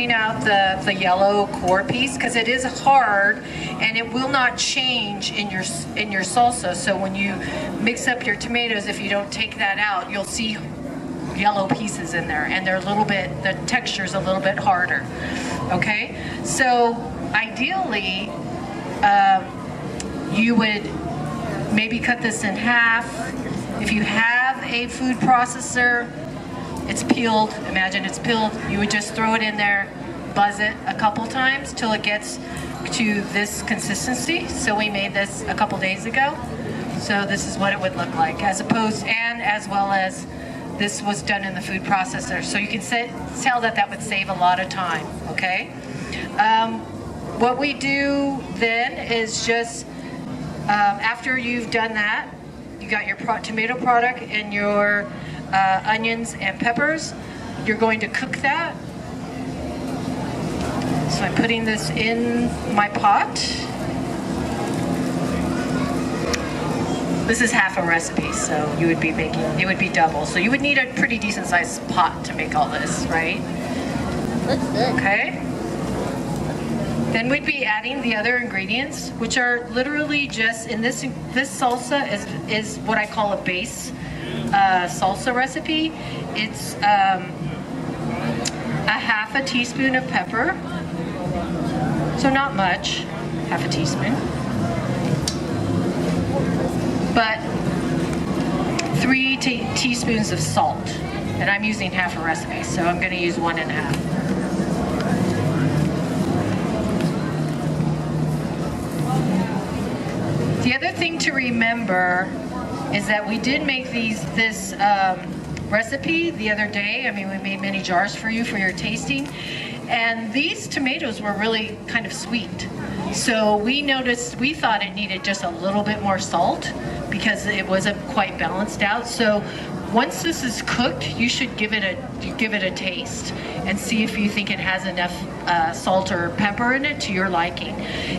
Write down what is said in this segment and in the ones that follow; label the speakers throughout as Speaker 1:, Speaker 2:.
Speaker 1: cutting out the yellow core piece because it is hard and it will not change in your salsa. So when you mix up your tomatoes, if you don't take that out, you'll see yellow pieces in there, and they're a little bit, the texture's a little bit harder. Okay, so ideally you would maybe cut this in half. If you have a food processor, it's peeled, imagine it's peeled, you would just throw it in there, buzz it a couple times till it gets to this consistency. So we made this a couple days ago. So this is what it would look like, as opposed, and as well as this was done in the food processor. So you can tell that that would save a lot of time, okay? What we do then is just, after you've done that, you got your tomato product and your onions and peppers, you're going to cook that. So I'm putting this in my pot. This is half a recipe, so you would be making, it would be double. So you would need a pretty decent sized pot to make all this, right?
Speaker 2: Looks good.
Speaker 1: Okay. Then we'd be adding the other ingredients, which are literally just, in this salsa is what I call a base salsa recipe. It's a half a teaspoon of pepper, so not much, half a teaspoon. But 3 teaspoons of salt, and I'm using half a recipe, so I'm going to use 1 1/2. The other thing to remember is that we did make this recipe the other day. I mean, we made many jars for you for your tasting, and these tomatoes were really kind of sweet. So we thought it needed just a little bit more salt because it wasn't quite balanced out. So once this is cooked, you should give it a taste and see if you think it has enough salt or pepper in it to your liking.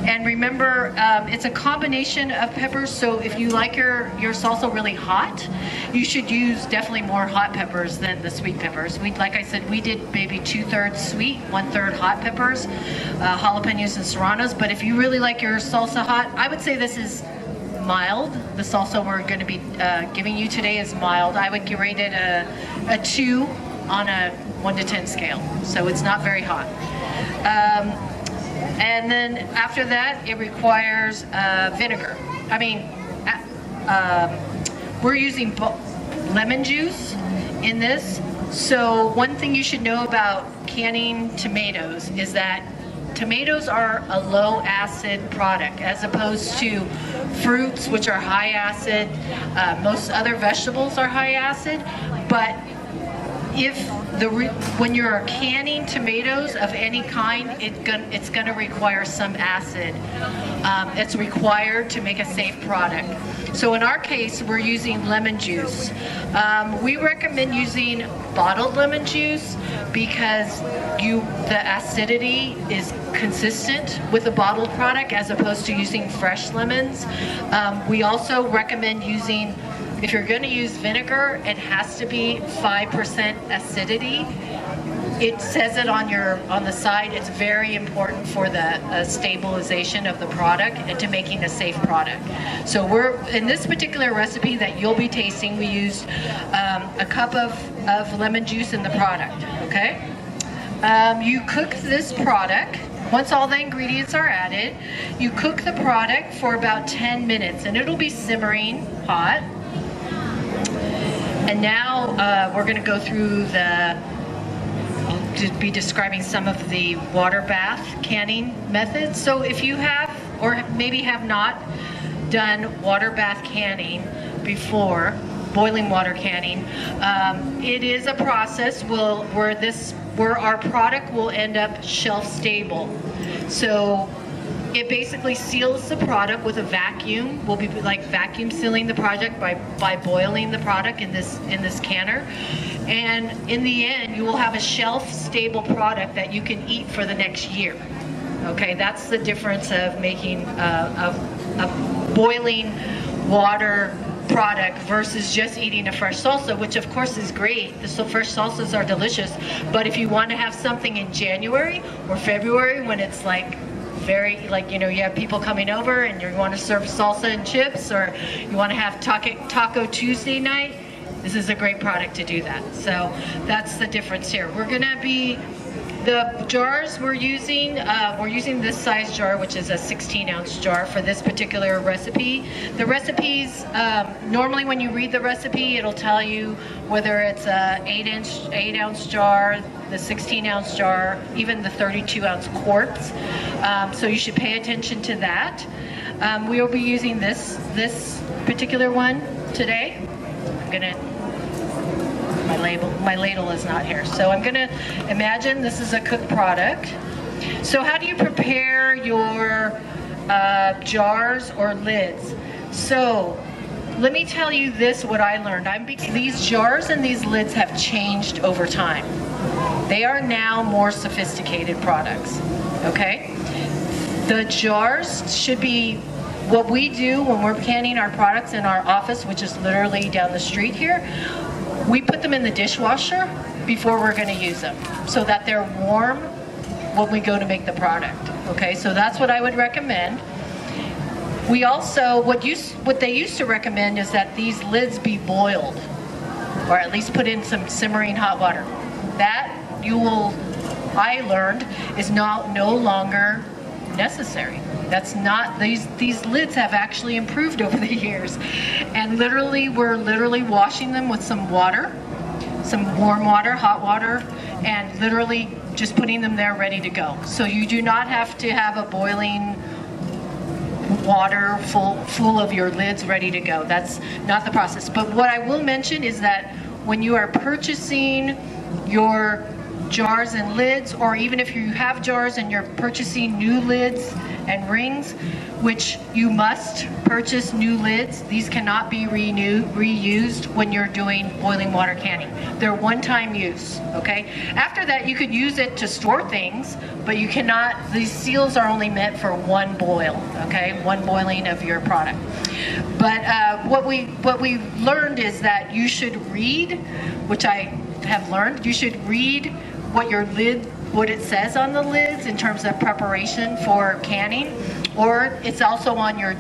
Speaker 1: And remember, it's a combination of peppers, so if you like your salsa really hot, you should use definitely more hot peppers than the sweet peppers. Like I said, we did maybe 2/3 sweet, 1/3 hot peppers, jalapenos and serranos. But if you really like your salsa hot, I would say this is mild. The salsa we're going to be giving you today is mild. I would rate it a 2 on a 1 to 10 scale, so it's not very hot. And then after that, it requires vinegar. I mean, we're using lemon juice in this. So one thing you should know about canning tomatoes is that tomatoes are a low acid product as opposed to fruits, which are high acid. Most other vegetables are high acid, but when you're canning tomatoes of any kind, it's going to require some acid. It's required to make a safe product. So in our case, we're using lemon juice. We recommend using bottled lemon juice because the acidity is consistent with a bottled product as opposed to using fresh lemons. We also recommend using, if you're going to use vinegar, it has to be 5% acidity. It says it on the side. It's very important for the stabilization of the product and to making a safe product. So in this particular recipe that you'll be tasting, we used a cup of lemon juice in the product. Okay. You cook this product. Once all the ingredients are added, you cook the product for about 10 minutes, and it'll be simmering hot. And now we're going to go through I'll be describing some of the water bath canning methods. So if you have, or maybe have not done water bath canning before, boiling water canning, it is a process where our product will end up shelf stable. So it basically seals the product with a vacuum. We'll be like vacuum sealing the product by boiling the product in this canner. And in the end, you will have a shelf-stable product that you can eat for the next year. Okay, that's the difference of making of boiling water product versus just eating a fresh salsa, which of course is great. The fresh salsas are delicious, but if you want to have something in January or February when it's like very, like, you know, you have people coming over and you want to serve salsa and chips, or you want to have Taco Tuesday night, this is a great product to do that. So that's the difference here. We're gonna be, the jars we're using this size jar, which is a 16-ounce jar for this particular recipe. The recipes, normally when you read the recipe, it'll tell you whether it's a 8-ounce jar, the 16-ounce jar, even the 32-ounce quarts. So you should pay attention to that. We will be using this particular one today. I'm gonna, my ladle is not here. So I'm gonna imagine this is a cooked product. So how do you prepare your jars or lids? So let me tell you this, what I learned. These jars and these lids have changed over time. They are now more sophisticated products, okay? The jars should be, what we do when we're canning our products in our office, which is literally down the street here, we put them in the dishwasher before we're gonna use them so that they're warm when we go to make the product, okay? So that's what I would recommend. We also, what they used to recommend is that these lids be boiled, or at least put in some simmering hot water. That I learned is no longer necessary. That's not, these lids have actually improved over the years. And we're literally washing them with some water, some warm water, hot water, and literally just putting them there ready to go. So you do not have to have a boiling water full of your lids ready to go. That's not the process. But what I will mention is that when you are purchasing your jars and lids, or even if you have jars and you're purchasing new lids and rings, which you must purchase new lids, these cannot be reused when you're doing boiling water canning. They're one-time use, okay? After that, you could use it to store things, but you cannot, these seals are only meant for one boil, okay? One boiling of your product. But what we learned is that you should read, which I have learned, you should read what it says on the lids in terms of preparation for canning, or it's also on your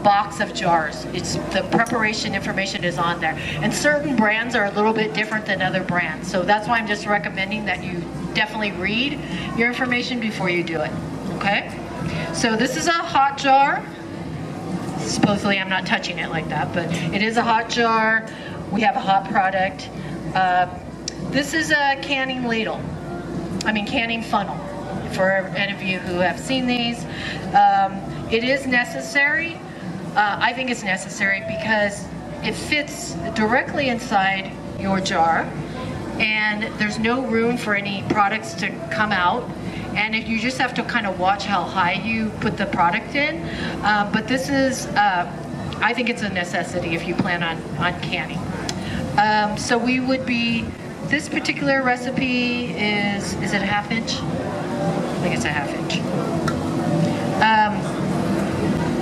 Speaker 1: box of jars. It's the preparation information is on there, and certain brands are a little bit different than other brands. So that's why I'm just recommending that you definitely read your information before you do it. Okay. So this is a hot jar. Supposedly I'm not touching it like that, but it is a hot jar. We have a hot product. This is a canning canning funnel, for any of you who have seen these. It is necessary. I think it's necessary because it fits directly inside your jar, and there's no room for any products to come out. And if you just have to kind of watch how high you put the product in. But this is, I think it's a necessity if you plan on canning. So we would be, this particular recipe is it a half inch? I think it's a half inch.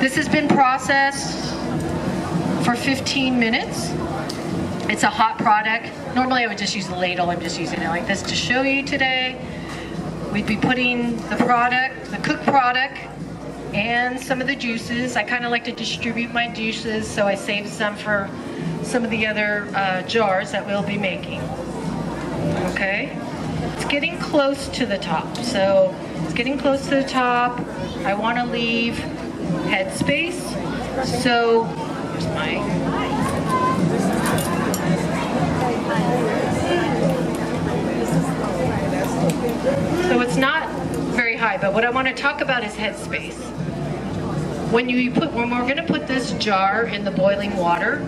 Speaker 1: This has been processed for 15 minutes. It's a hot product. Normally I would just use the ladle. I'm just using it like this to show you today. We'd be putting the product, the cooked product, and some of the juices. I kind of like to distribute my juices, so I save some for some of the other jars that we'll be making. Okay, it's getting close to the top. So it's getting close to the top. I want to leave head space. So here's my. So it's not very high, but what I want to talk about is head space. When we're going to put this jar in the boiling water,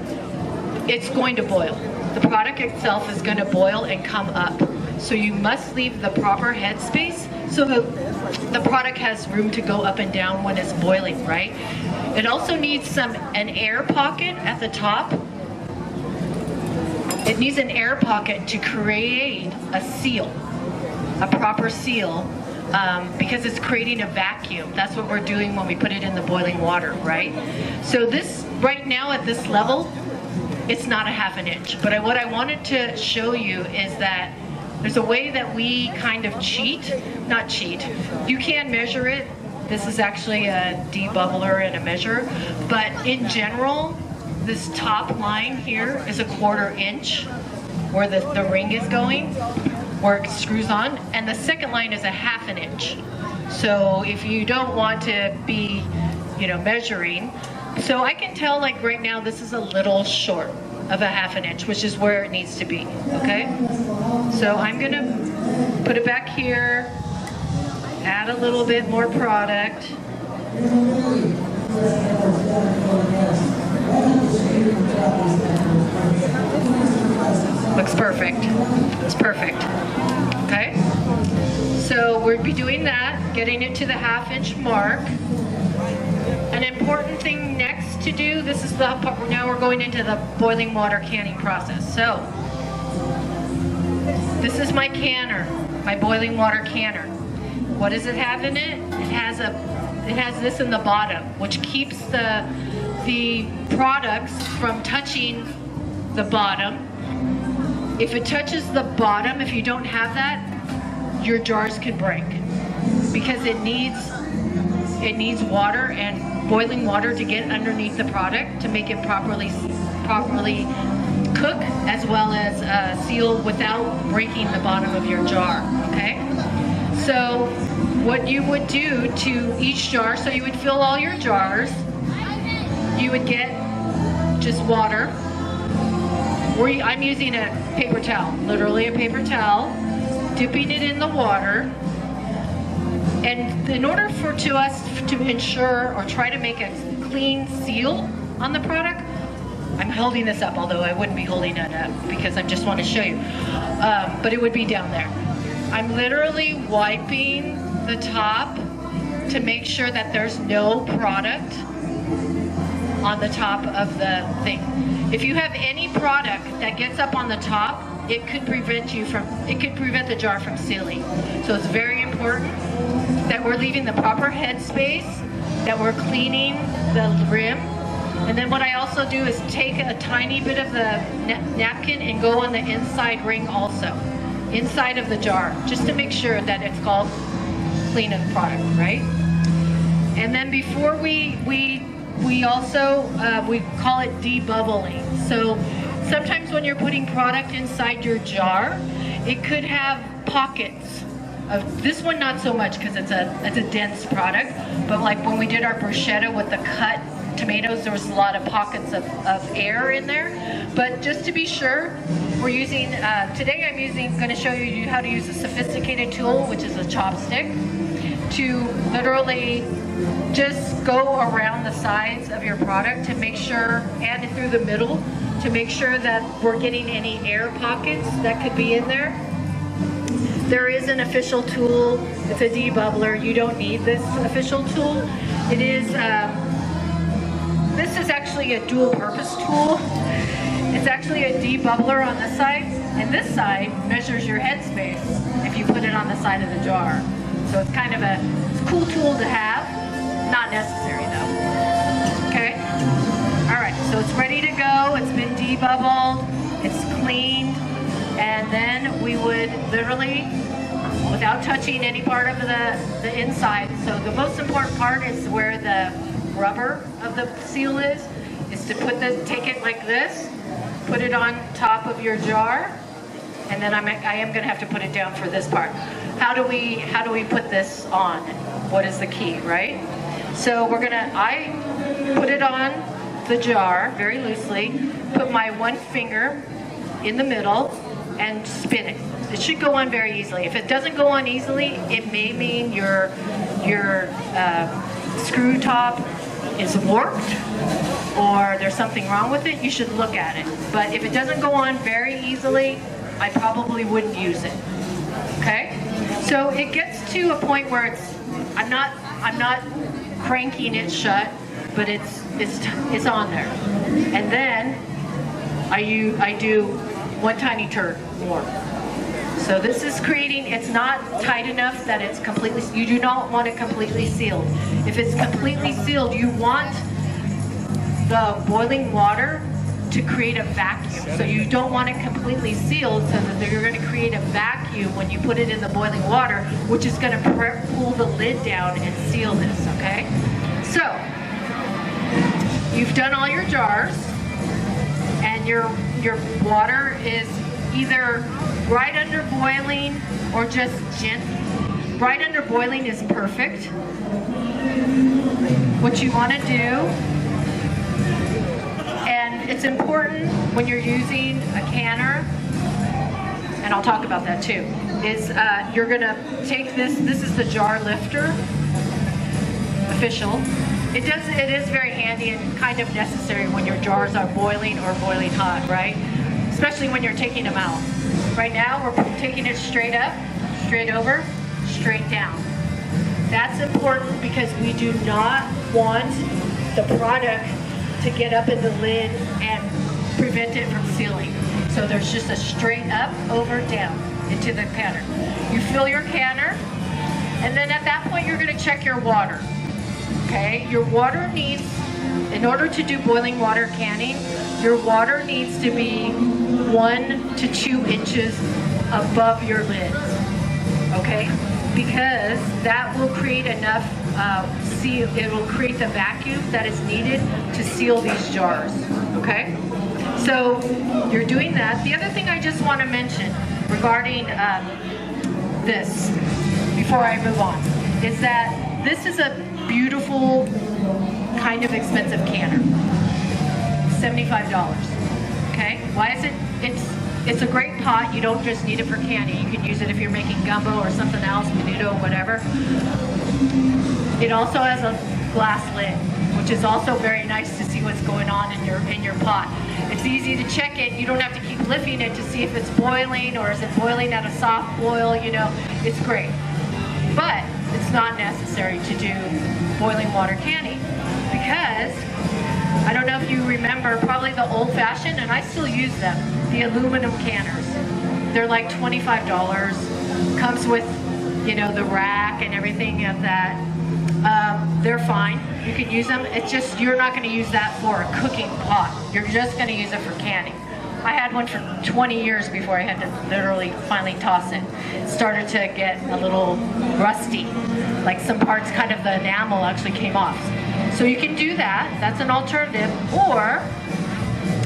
Speaker 1: it's going to boil. The product itself is going to boil and come up. So you must leave the proper head space so the product has room to go up and down when it's boiling, right? It also needs an air pocket at the top. It needs an air pocket to create a seal, a proper seal, because it's creating a vacuum. That's what we're doing when we put it in the boiling water, right? So this right now at this level, it's not a 1/2 inch. But what I wanted to show you is that there's a way that we kind of not cheat. You can measure it. This is actually a debubbler and a measure. But in general, this top line here is a 1/4 inch where the ring is going, where it screws on. And the second line is a 1/2 inch. So if you don't want to be, measuring, so I can tell like right now this is a little short of a 1/2 inch, which is where it needs to be, okay? So I'm gonna put it back here, add a little bit more product. Looks perfect. It's perfect, okay? So we'll be doing that, getting it to the 1/2 inch mark. An important thing next to do, this is the part, now we're going into the boiling water canning process. So, this is my canner, my boiling water canner. What does it have in it? It has this in the bottom, which keeps the products from touching the bottom. If it touches the bottom, if you don't have that, your jars could break because it needs water and boiling water to get underneath the product to make it properly cook, as well as seal without breaking the bottom of your jar, okay? So what you would do to each jar, so you would fill all your jars, you would get just water. I'm using a paper towel, literally a paper towel, dipping it in the water. And in order for us to ensure or try to make a clean seal on the product, I'm holding this up, although I wouldn't be holding it up because I just want to show you. But it would be down there. I'm literally wiping the top to make sure that there's no product on the top of the thing. If you have any product that gets up on the top, it could prevent the jar from sealing. So it's very important that we're leaving the proper head space, that we're cleaning the rim. And then what I also do is take a tiny bit of the napkin and go on the inside ring also, inside of the jar, just to make sure that it's called cleaning the product, right? And then before we also, we call it debubbling. So sometimes when you're putting product inside your jar, it could have pockets of this one, not so much because it's a dense product, but like when we did our bruschetta with the cut tomatoes, there was a lot of pockets of air in there. But just to be sure, we're using, today I'm going to show you how to use a sophisticated tool, which is a chopstick, to literally just go around the sides of your product to make sure, and through the middle, to make sure that we're getting any air pockets that could be in there. There is an official tool. It's a debubbler. You don't need this official tool. It is, this is actually a dual purpose tool. It's actually a debubbler on this side, and this side measures your head space if you put it on the side of the jar. So it's kind of a cool tool to have. Not necessary though. Okay? All right, so it's ready to go. It's been debubbled. It's cleaned. And then we would literally, without touching any part of the inside, so the most important part is where the rubber of the seal is to take it like this, put it on top of your jar, and then I am going to have to put it down for this part. How do we put this on? What is the key, right? So I put it on the jar very loosely, put my one finger in the middle, and spin it. It should go on very easily. If it doesn't go on easily, it may mean your screw top is warped or there's something wrong with it. You should look at it. But if it doesn't go on very easily, I probably wouldn't use it. Okay? So it gets to a point where I'm not cranking it shut, but it's on there. And then I do one tiny turn more. So this is creating, it's not tight enough that it's completely, you do not want it completely sealed. If it's completely sealed, you want the boiling water to create a vacuum. So you don't want it completely sealed, so that you're going to create a vacuum when you put it in the boiling water, which is going to pull the lid down and seal this, okay? So, you've done all your jars, and your water is either right under boiling or just right under boiling is perfect. What you want to do, and it's important when you're using a canner, and I'll talk about that too, is you're going to take this is the jar lifter, official. It is very handy and kind of necessary when your jars are boiling or boiling hot, right? Especially when you're taking them out. Right now, we're taking it straight up, straight over, straight down. That's important because we do not want the product to get up in the lid and prevent it from sealing. So there's just a straight up, over, down into the canner. You fill your canner, and then at that point, you're going to check your water. Okay, your water needs, in order to do boiling water canning, your water needs to be 1 to 2 inches above your lids, okay? Because that will create enough it will create the vacuum that is needed to seal these jars, okay? So you're doing that. The other thing I just want to mention regarding this, before I move on, is that this is a beautiful, kind of expensive canner. $75. Okay? Why is it? It's a great pot. You don't just need it for candy. You can use it if you're making gumbo or something else, menudo, whatever. It also has a glass lid, which is also very nice to see what's going on in your pot. It's easy to check it. You don't have to keep lifting it to see if it's boiling or is it boiling at a soft boil. You know, it's great. But it's not necessary to do boiling water canning because I don't know if you remember, probably the old-fashioned, and I still use them, the aluminum canners. They're like $25. Comes with, you know, the rack and everything of that. They're fine. You can use them. It's just you're not going to use that for a cooking pot. You're just going to use it for canning. I had one for 20 years before I had to literally finally toss it. It started to get a little rusty. Like some parts, kind of the enamel actually came off. So you can do that. That's an alternative. Or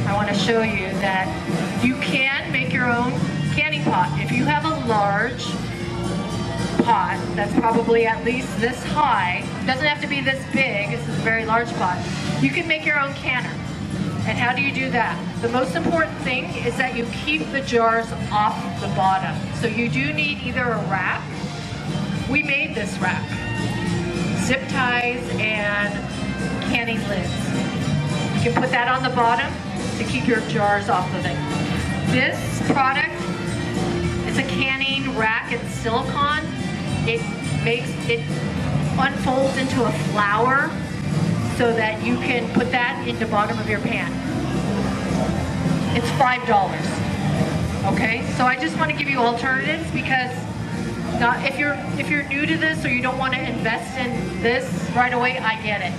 Speaker 1: I want to show you that you can make your own canning pot. If you have a large pot that's probably at least this high, doesn't have to be this big, this is a very large pot, you can make your own canner. And how do you do that? The most important thing is that you keep the jars off the bottom. So you do need either a rack. We made this rack. Zip ties and canning lids. You can put that on the bottom to keep your jars off the thing. This product is a canning rack. It's silicone. It unfolds into a flower so that you can put that in the bottom of your pan. It's $5. Okay, so I just want to give you alternatives because if you're new to this or you don't want to invest in this right away, I get it.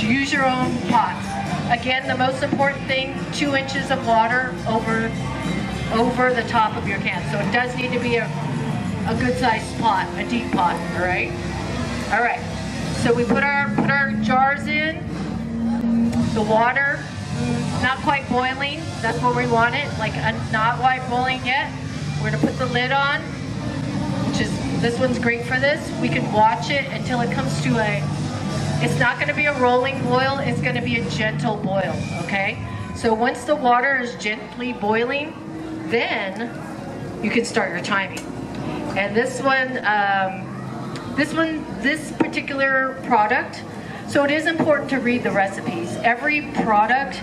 Speaker 1: Use your own pots. Again, the most important thing: 2 inches of water over the top of your can. So it does need to be a good-sized pot, a deep pot. All right. All right. So we put our jars in. The water, not quite boiling. That's where we want it. Like not quite boiling yet. We're gonna put the lid on. This one's great for this. We can watch it until it comes to it's not gonna be a rolling boil, it's gonna be a gentle boil, okay? So once the water is gently boiling, then you can start your timing. And this particular product, so it is important to read the recipes. Every product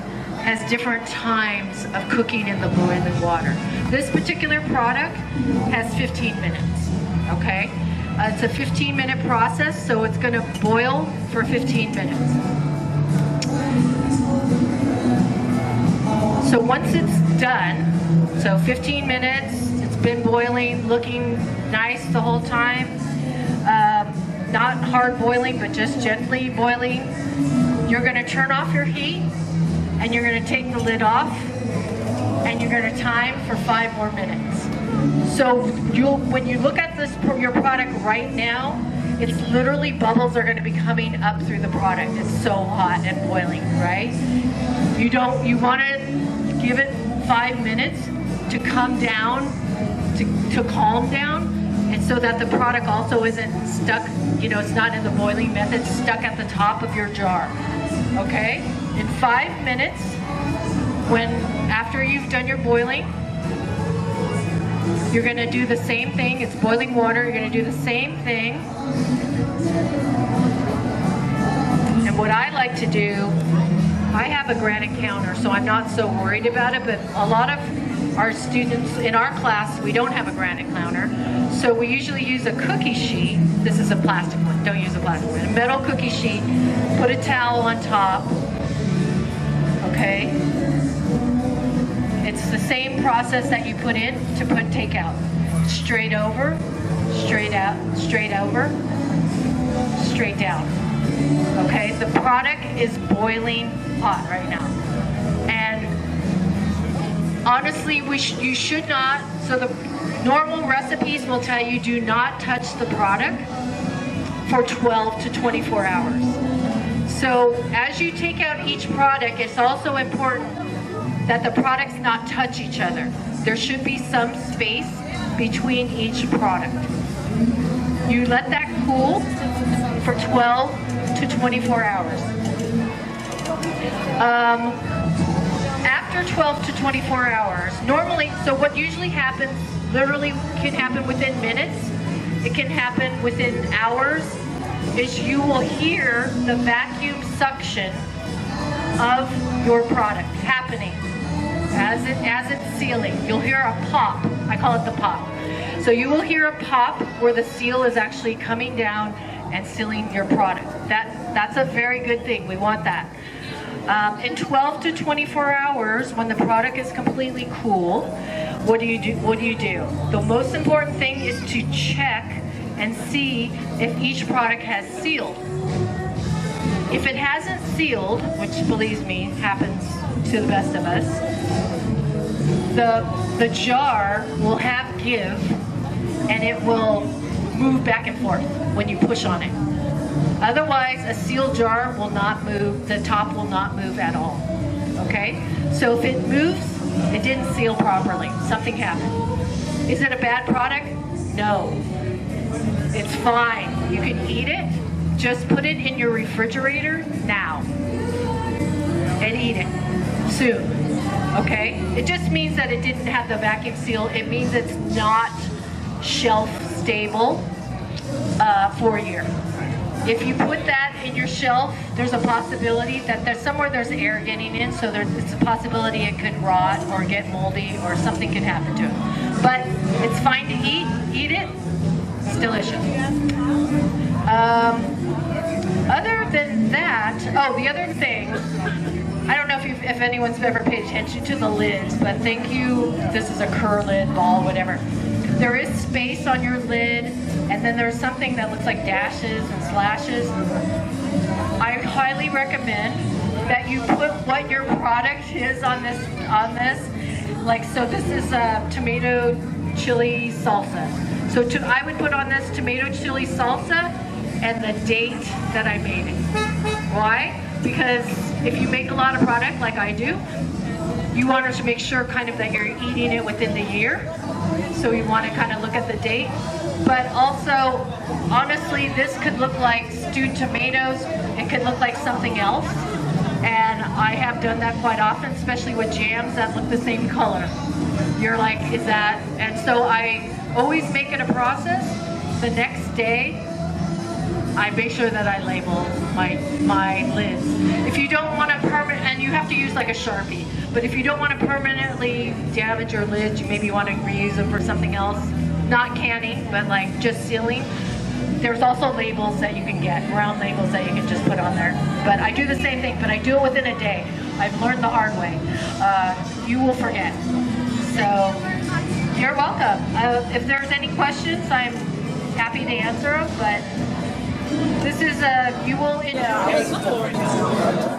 Speaker 1: has different times of cooking in the boiling water. This particular product has 15 minutes, okay? It's a 15-minute process, so it's gonna boil for 15 minutes. So once it's done, so 15 minutes, it's been boiling, looking nice the whole time. Not hard boiling, but just gently boiling. You're going to turn off your heat, and you're going to take the lid off, and you're going to time for 5 more minutes. So when you look at your product right now, it's literally bubbles are going to be coming up through the product. It's so hot and boiling, right? You want to give it 5 minutes to come down, to calm down, and so that the product also isn't stuck, it's not in the boiling method, stuck at the top of your jar, okay? In 5 minutes, after you've done your boiling, you're gonna do the same thing. It's boiling water, you're gonna do the same thing. And what I like to do, I have a granite counter, so I'm not so worried about it, but a lot of our students in our class, we don't have a granite counter, so we usually use a cookie sheet. This is a plastic one, don't use a plastic one. A metal cookie sheet, put a towel on top, okay? It's the same process that you put in to take out. Straight over, straight out, straight over, straight down. Okay, the product is boiling hot right now. And honestly, you should not, so the normal recipes will tell you do not touch the product for 12 to 24 hours. So as you take out each product, it's also important that the products not touch each other. There should be some space between each product. You let that cool for 12 to 24 hours. After 12 to 24 hours, normally, so what usually happens, literally can happen within minutes, it can happen within hours, is you will hear the vacuum suction of your product happening as it's sealing. You'll hear a pop. I call it the pop. So you will hear a pop where the seal is actually coming down and sealing your product. That's a very good thing. We want that. In 12 to 24 hours, when the product is completely cool, what do you do? The most important thing is to check and see if each product has sealed. If it hasn't sealed, which believe me happens to the best of us, the jar will have give and it will move back and forth when you push on it. Otherwise, a sealed jar will not move, the top will not move at all, okay? So if it moves, it didn't seal properly, something happened. Is it a bad product? No, it's fine. You can eat it, just put it in your refrigerator now and eat it soon, okay? It just means that it didn't have the vacuum seal. It means it's not shelf stable for a year. If you put that in your shelf, there's a possibility that there's air getting in, so it's a possibility it could rot or get moldy or something could happen to it. But it's fine to eat it, it's delicious. Other than that, the other thing, I don't know if anyone's ever paid attention to the lids, but thank you, this is a cur lid, ball, whatever. There is space on your lid, and then there's something that looks like dashes and slashes. I highly recommend that you put what your product is on this. Like, so this is tomato chili salsa. So I would put on this tomato chili salsa and the date that I made it. Why? Because if you make a lot of product like I do, you want to make sure kind of that you're eating it within the year. So you want to kind of look at the date. But also, honestly, this could look like stewed tomatoes. It could look like something else. And I have done that quite often, especially with jams that look the same color. You're like, is that? And so I always make it a process. The next day, I make sure that I label my lids. If you don't want to and you have to use like a Sharpie, but if you don't want to permanently damage your lids, you maybe want to reuse them for something else. Not canning, but like just sealing. There's also labels that you can get, round labels that you can just put on there. But I do the same thing, but I do it within a day. I've learned the hard way. You will forget. So you're welcome. If there's any questions, I'm happy to answer them, but this This is you will enjoy.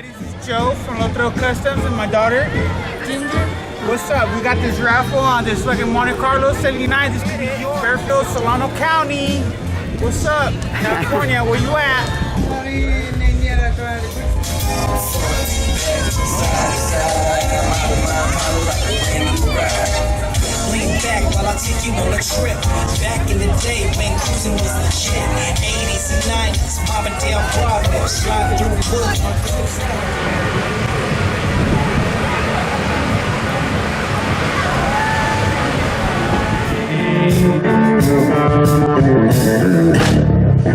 Speaker 3: This is Joe from Lotro Customs and my daughter, Ginger. What's up? We got this raffle on this fucking Monte Carlo 79. This could be you, Fairfield, Solano County. What's up? California, where you at?
Speaker 4: take you on a trip. Back in the day when cruising was legit. 80s and 90s, popping down Broadway, slide through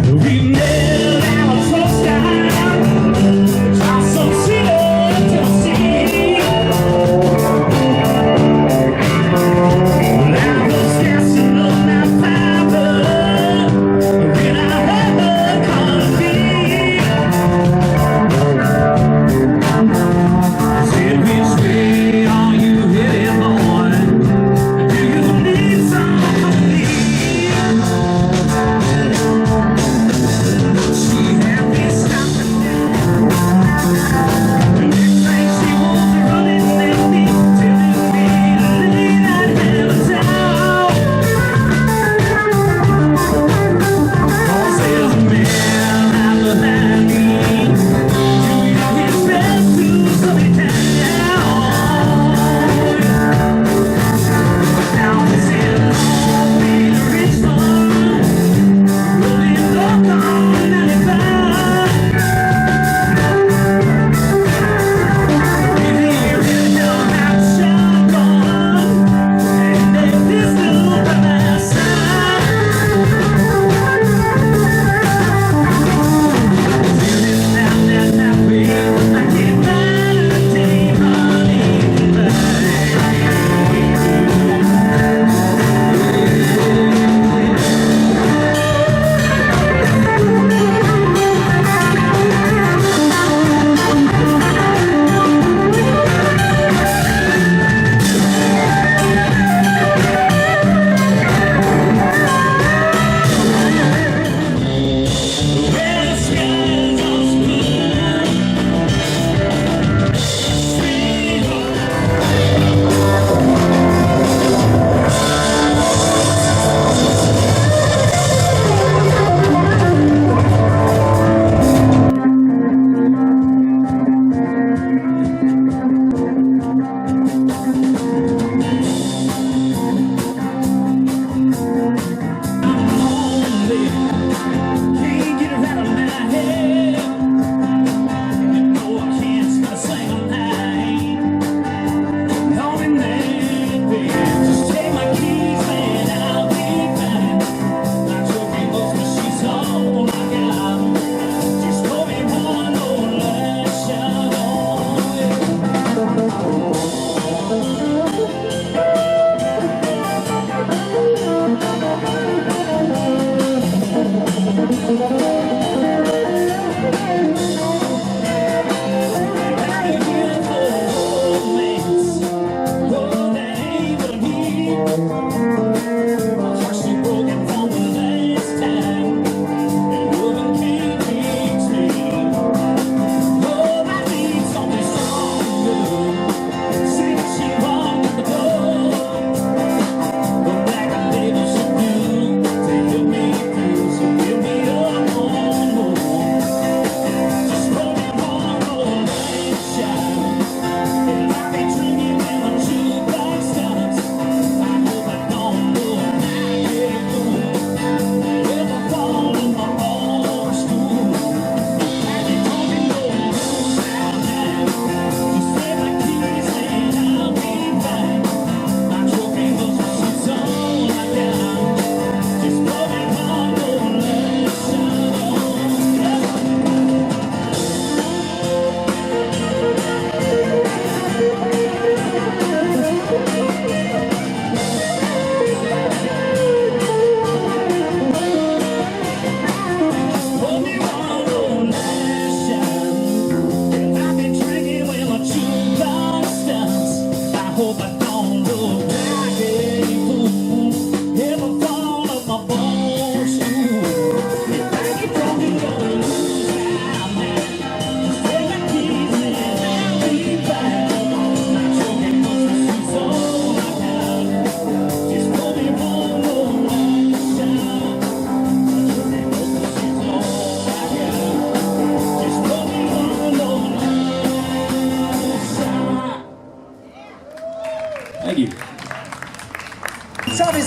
Speaker 5: We nailed our touchdown, some city, Tennessee. Well, I was gassing up my power when I heard the coffee. Said, which way are you headed, boy? Do you need some company?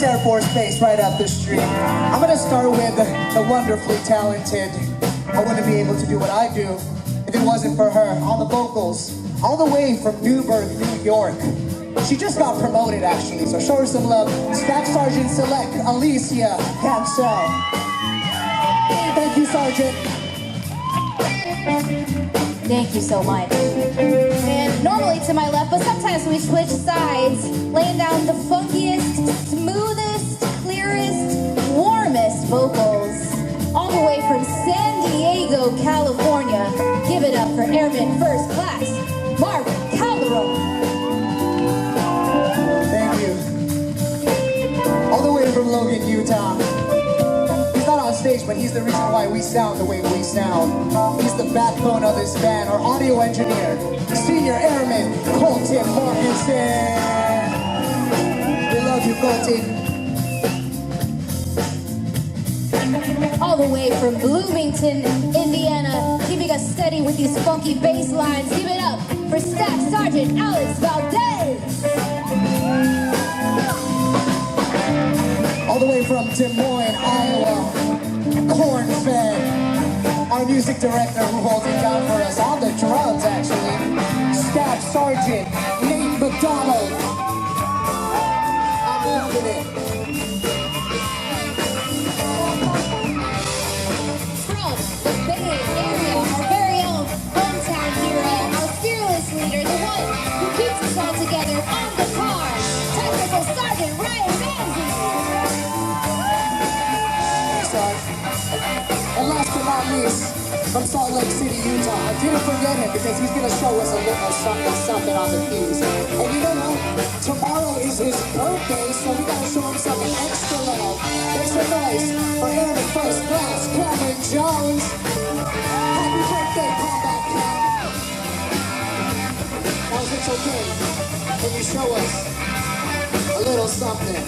Speaker 6: This Air Force Base right up the street. I'm gonna start with the wonderfully talented. I wouldn't be able to do what I do if it wasn't for her on the vocals, all the way from Newburgh, New York. She just got promoted actually, so show her some love. Staff Sergeant Select Alicia Cancel. Thank you, Sergeant.
Speaker 2: Thank you so much. And normally to my left, but sometimes we switch sides, laying down the funkiest, smoothest, clearest, warmest vocals, all the way from San Diego, California. Give it up for Airman First Class, Marvin Calderon.
Speaker 6: Thank you. All the way from Logan, Utah. He's not on stage, but he's the reason why we sound the way we sound. He's the backbone of this band, our audio engineer, Senior Airman Colton Morganson. We love you, Colton.
Speaker 2: All the way from Bloomington, Indiana, keeping us steady with these funky bass lines. Give it up for Staff Sergeant Alex Valdez.
Speaker 6: All the way from Des Moines, Iowa, corn-fed, our music director who holds it down for us on the drums, actually, Staff Sergeant Nate McDonald. I'm loving it.
Speaker 2: From the Bay Area, our very own hometown hero, our fearless leader, the one who keeps us all together on the car, Technical Sergeant Ryan Manzi.
Speaker 6: And last but not least, from Salt Lake City, Utah, I didn't forget him because he's going to show us a little something on the keys. And you know what? Tomorrow is his birthday, so we got to show him something extra love. Make some noise for Airman First Class, Cameron Jones. Happy birthday, Combat Cam. Now, if it's okay, can you show us a little something?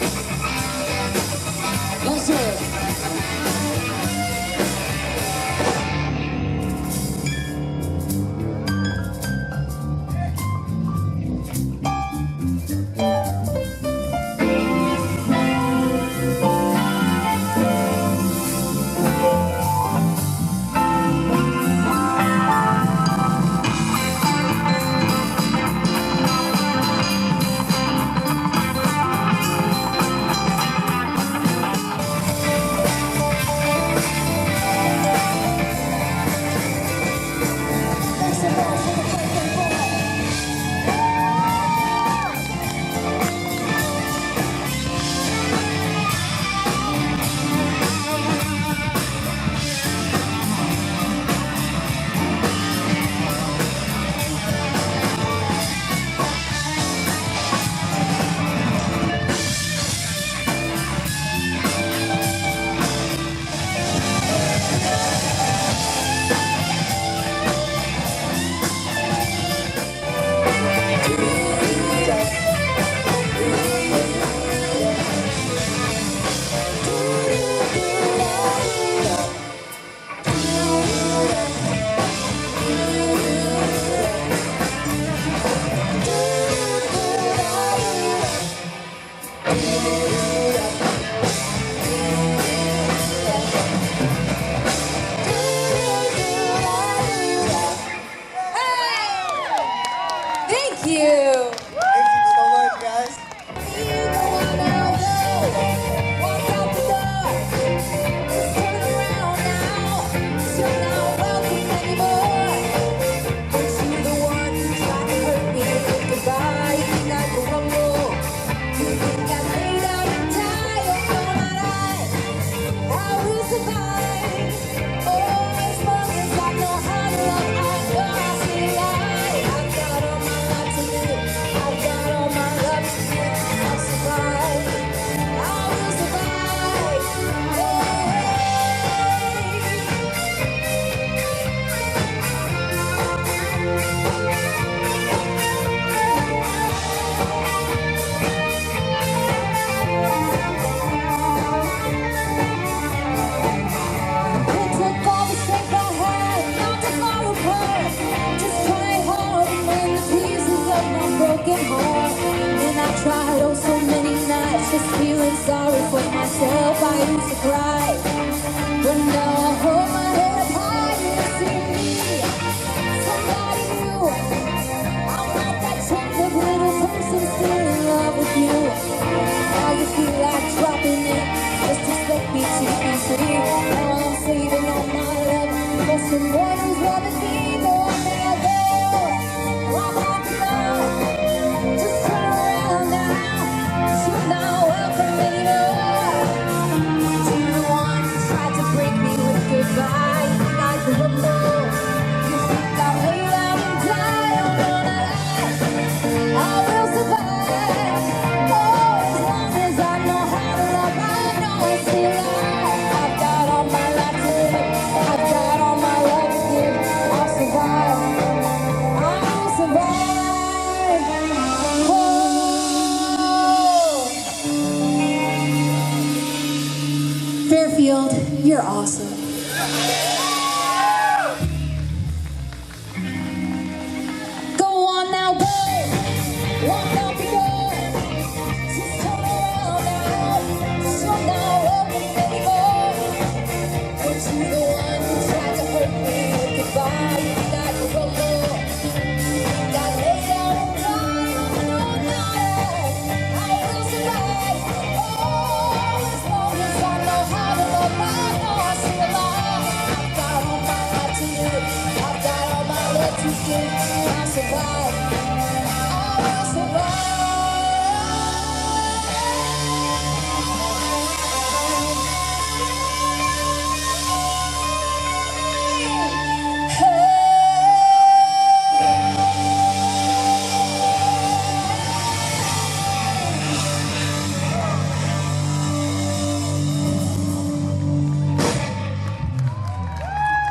Speaker 6: Let's do it.
Speaker 2: Thank you.
Speaker 6: Thank you so much, guys.
Speaker 2: I got all my life to live. just feeling sorry for myself. I used to cry, but now I hold my head up high. You see me, somebody new. I'm not that type of little person still in love with you. Now you feel like dropping it, just expect me to be free. Now I'm saving all my love for someone who's loving me more than ever. I'm happy now, just turn around now. You're not welcome anymore. To the one who tried to break me with goodbye. You think I could know? You think I'll lay down and die? I'm gonna lie, I will survive. Oh, as long as I know how to love, I know I still alive. I've got all my life to live, I've got all my love to give. I'll survive, I will survive. Oh. Fairfield, you're awesome. Go on now, go. Walk out the door. Just turn around now. You're not welcome anymore. But you're the one who tried to hurt me with goodbye. You got to go more. Got lay down and die. No, not I will survive. Oh, as long as I know how to love, I know I still alive. I've got all my life to live. I've got all my love to give. I'll survive. I will survive.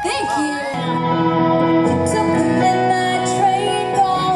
Speaker 2: Thank you. Took the midnight train, gone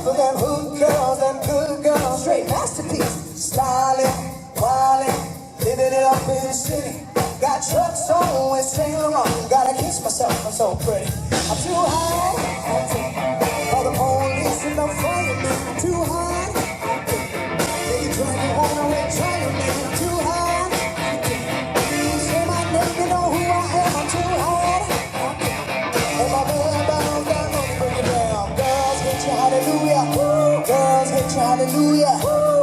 Speaker 6: For them hood girls and good girls, straight masterpiece. Styling, wildin', living it up in the city. Got trucks on with Saint Laurent. Gotta kiss myself, I'm so pretty. I'm too high for the police and the firemen. I'm too high. They can drag you on a retirement. I'm too high. You say my name, you know who I am. I'm too high. And my band bound down, let me break it down. Girls hit you, hallelujah. Girls hit you, hallelujah.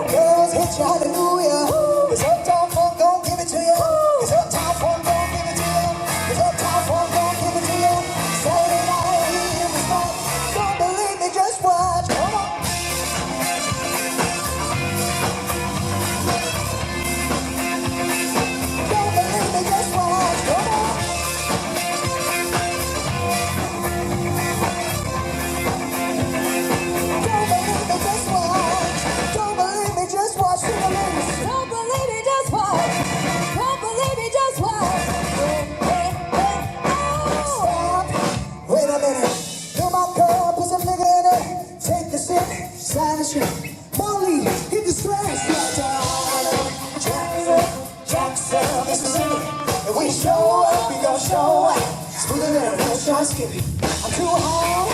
Speaker 6: Girls hit you, hallelujah. It's uptown funk, gon' give it to you. It's uptown funk, gon' give it to you. It's uptown funk, gon' give it to you. Saturday night in the spot. Don't believe me, just watch. Come on. Don't believe me, just watch. Come on. Don't believe me, just watch. Don't believe me, just watch. Sing along.
Speaker 2: Don't believe me, just watch. Don't believe me, just watch.
Speaker 6: Stop. Wait a minute. Fill my cup, put some nigga in it. Take the sip, sign the shit. Molly, hit the scratch. Jackson, Mississippi. If we show up, we gon' show up. Smooth and no short skippy. I'm too high.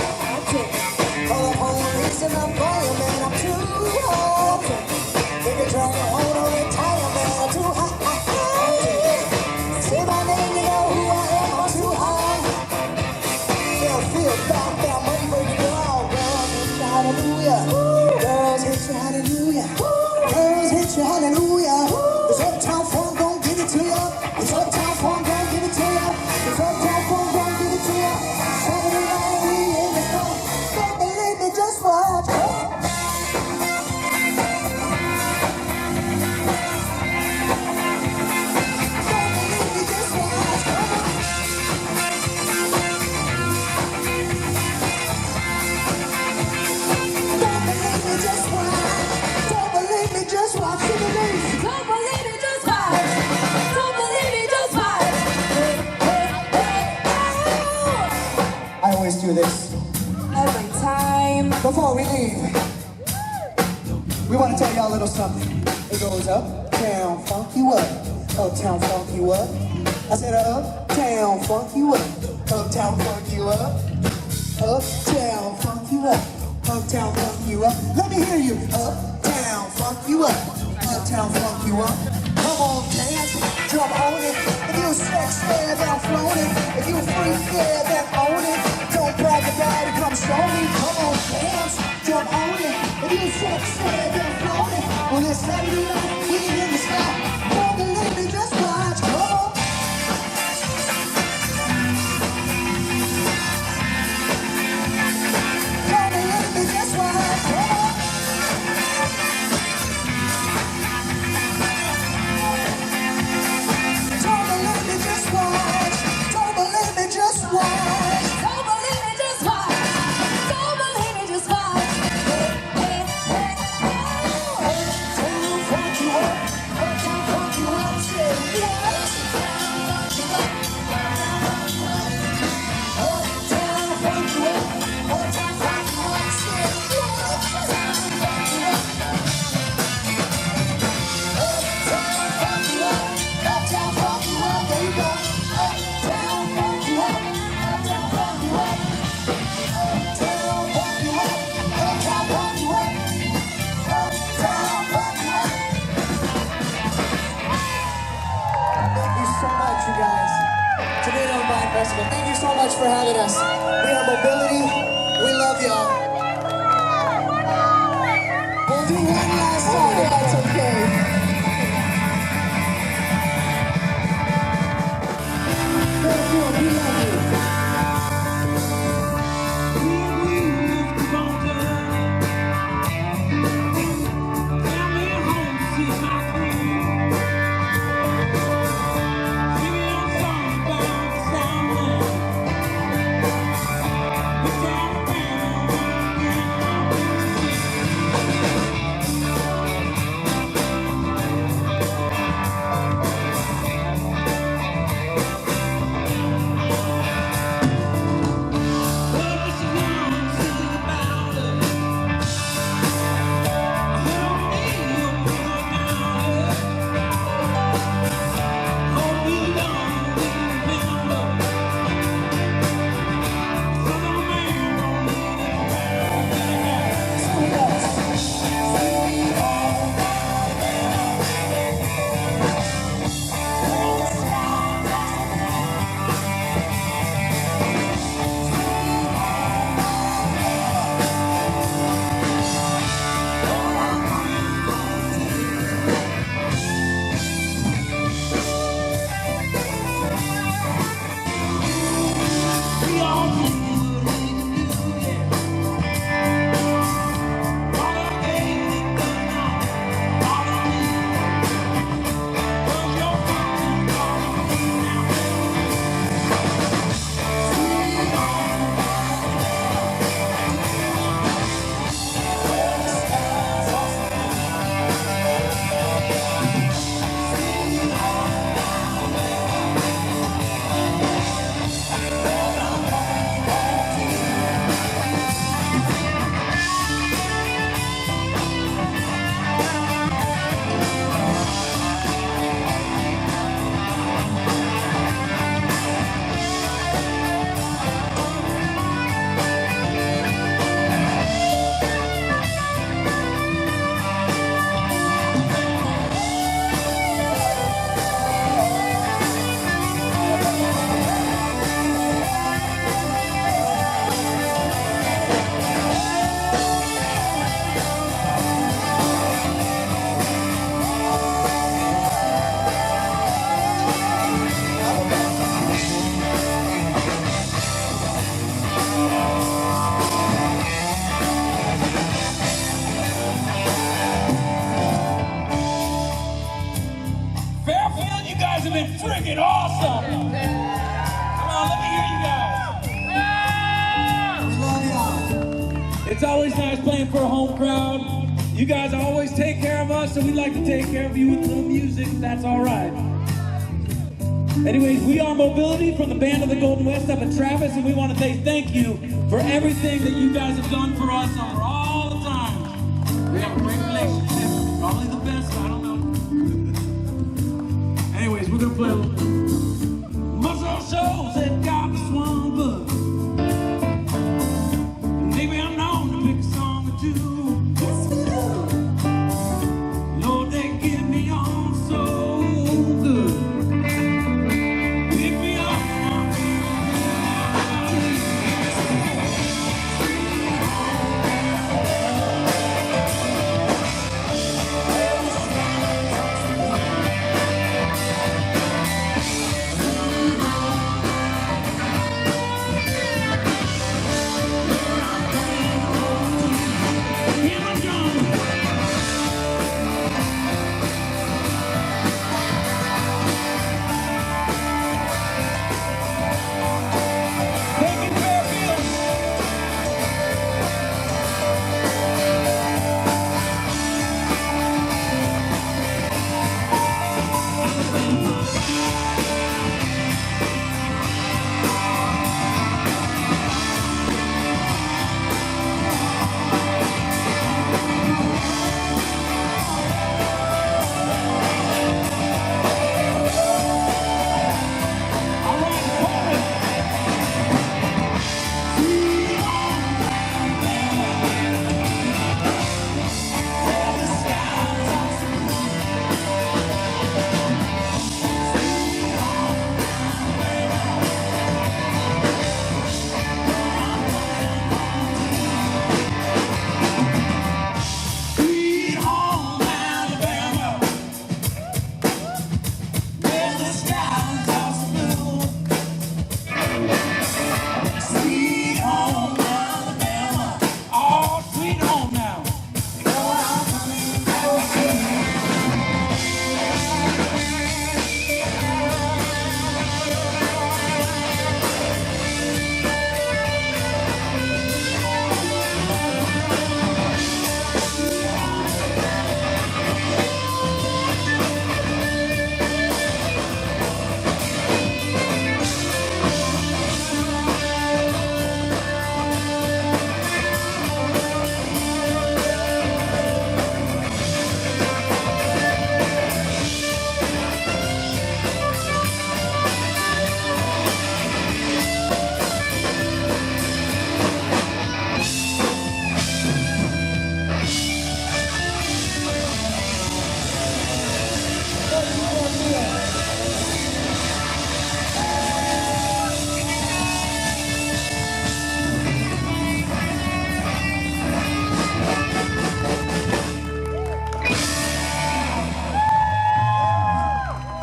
Speaker 6: For the police and the firemen, I'm too high. They can drag you on a retirement. I'm too high. Say my name, you know who I am. I'm too high. Fairfield, back that money, break it down. Girls hit you, hallelujah. Girls hit you, hallelujah. Girls hit you, hallelujah. It's uptown funk, gon' give it to ya. It's uptown funk, gon' give it to ya. It's uptown funk, gon' give it to ya. Saturday night, we in the spot. Don't believe me, just watch. Don't believe me, just watch. Don't believe me, just watch. Don't believe me, just watch. Sing the lyrics.
Speaker 2: Don't believe me, just watch. Don't believe me, just watch.
Speaker 6: I always do this.
Speaker 2: Every time.
Speaker 6: Before we leave, we want to tell y'all a little something. It goes uptown, funk you up. Uptown, funk you up. I said uptown, funk you up. Uptown, funk you up. Uptown, funk you up. Uptown, funk you up. Let me hear you. Uptown, funk you up. Uptown, funk you up. Come on, dance, jump on it. If you sex, yeah, then float it. If you free, yeah, then own it. Don't brag about it, come show me. Come on, dance, jump on it. If you sex, yeah, then float it. On this Saturday night, we in the sky. Don't believe me, just watch. Come on. Don't believe me, just watch. Come on. Don't believe me, just watch. Don't believe me, just watch.
Speaker 2: Don't believe me, just watch. Don't believe me, just watch.
Speaker 6: Uptown, funk you up. Uptown, funk you up. Say yes. Uptown, funk you up. Uptown, funk you up. Say yes. Uptown, funk you up. Uptown, funk you up. There you go. Uptown, funk you up. Uptown, funk you up. Uptown, funk you up. Uptown, funk you up. Uptown, funk you up. Thank you so much, you guys. Tomato and Vine Festival. Thank you so much for having us. We are Mobility. We love y'all. We'll do one last song if that's okay. Fairfield, we love you.
Speaker 5: Someone crowd. You guys always take care of us, so we like to take care of you with a little music. That's all right. Anyways, we are Mobility from the Band of the Golden West up in Travis, and we want to say thank you for everything that you guys have done for us over all the time. We have a great relationship, probably the best, I don't know. Anyways, we're gonna play a little bit. Muscle shows that got the swung bug. Maybe I'm known to pick a song or two. Lord, they get me on so good. Pick me up.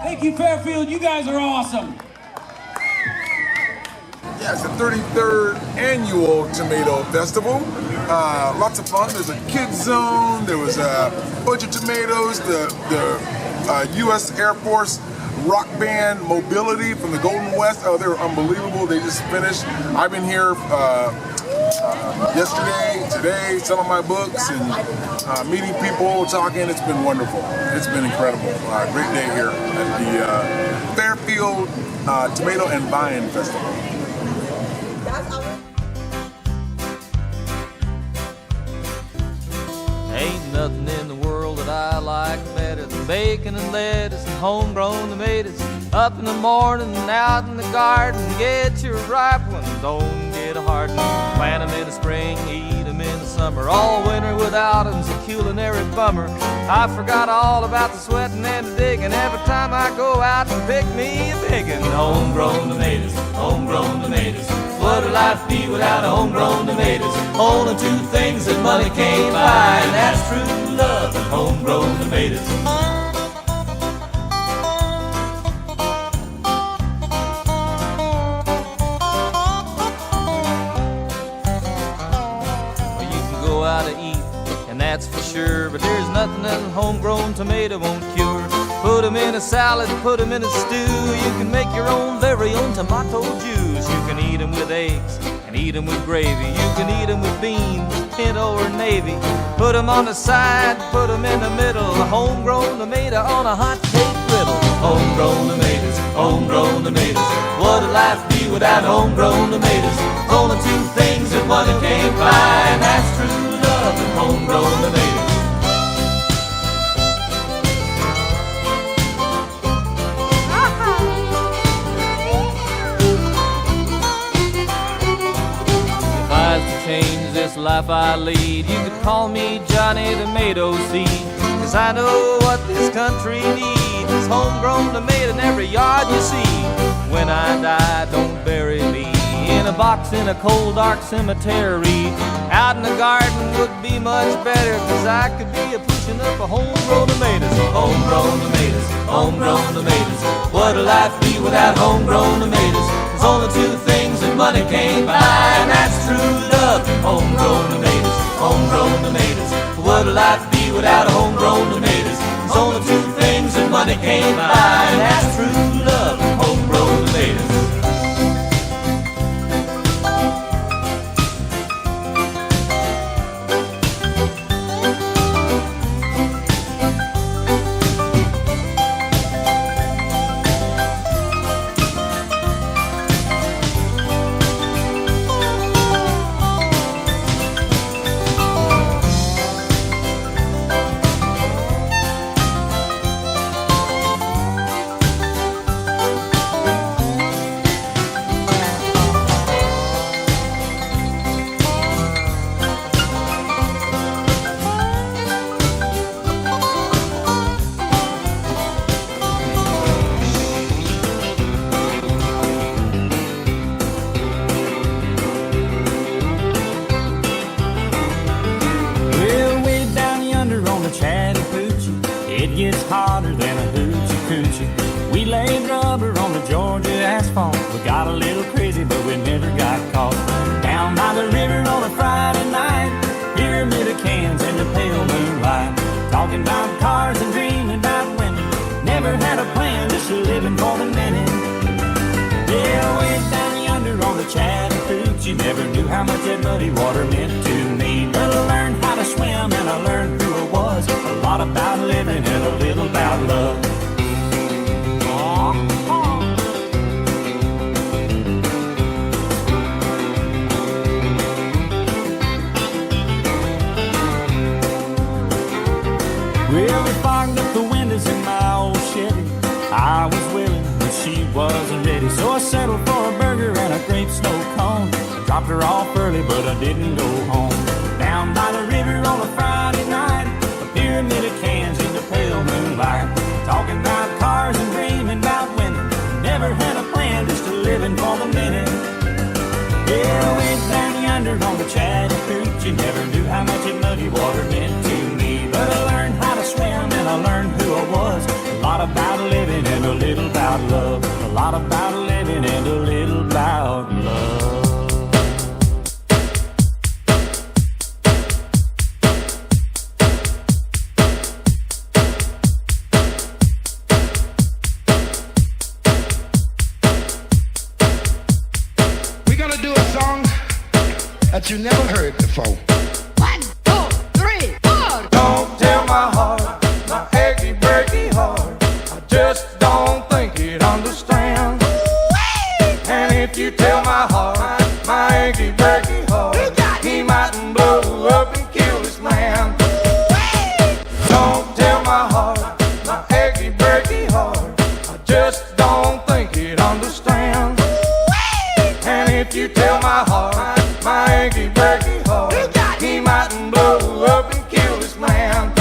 Speaker 5: Thank you, Fairfield. You guys are awesome.
Speaker 7: Yeah, it's the 33rd annual Tomato Festival. Lots of fun. There's a kids zone. There was a bunch of tomatoes. The U.S. Air Force rock band Mobility from the Golden West. Oh, they were unbelievable. They just finished. I've been here yesterday, today, selling my books and meeting people, talking. It's been wonderful. It's been incredible. Great day here at the Fairfield Tomato and Vine Festival.
Speaker 8: Ain't nothing in the world that I like better than bacon and lettuce and homegrown tomatoes. Up in the morning and out in the garden, get your ripe one, don't get a hard one. Plant 'em in the spring, eat 'em in the summer. All winter without 'em's a culinary bummer. I forgot all about the sweating and the digging every time I go out and pick me a biggin'. Homegrown tomatoes, homegrown tomatoes. What would life be without homegrown tomatoes? Only two things that money can't buy, and that's true love and homegrown tomatoes. Well, you can go out to eat, and that's for sure, but there's nothing that a homegrown tomato won't cure. Put 'em in a salad, put 'em in a stew. You can make your own very own tomato juice. You can eat 'em with eggs and and eat 'em with gravy. You can eat 'em with beans, pinto or navy. Put 'em on the side, put 'em in the middle. A homegrown tomato on a hot cake griddle. Homegrown tomatoes, homegrown tomatoes. What'd life be without homegrown tomatoes? There's only two things that money can't buy, and that's true love and homegrown tomatoes. Change this life I lead, you could call me Johnny Tomato Seed, 'cause I know what this country needs is homegrown tomato in every yard you see. When I die, don't bury me in a box in a cold dark cemetery. Out in the garden would be much better, 'cause I could be a pushing up a homegrown tomatoes. Homegrown tomatoes, homegrown tomatoes. What'd life be without homegrown tomatoes? There's only two things that money can't buy, and that's true love and homegrown tomatoes. Homegrown tomatoes. What'd life be without homegrown tomatoes? There's only two things that money can't buy, and that's true love and homegrown tomatoes.
Speaker 9: That you never heard before.
Speaker 10: 1, 2, 3, 4.
Speaker 11: Don't tell my heart, my achy, breaky heart. I just don't think it understands. And if you tell my heart, my achy, breaky heart, he mightn't blow up and kill this man. Don't tell my heart, my achy, breaky heart. I just don't think it understands. And if you tell my heart, my achy, breaky heart, he mightn't blow up and kill this man.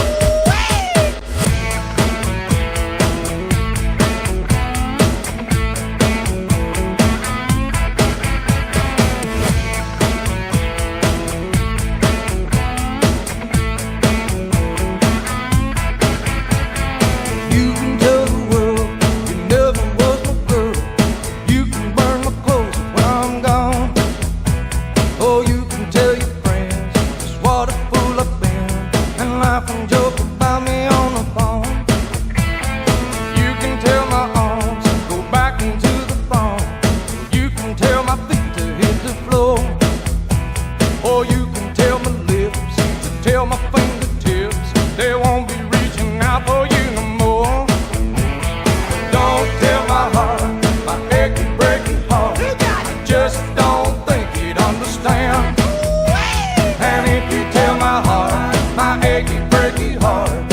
Speaker 11: You can tell the world you never was my girl. You can burn my clothes when I'm gone. Oh, you can tell your friends just what a fool I've been, and laugh and joke about me on the phone. You can tell my arms go back into the phone. You can tell my feet to hit the floor. breaky heart.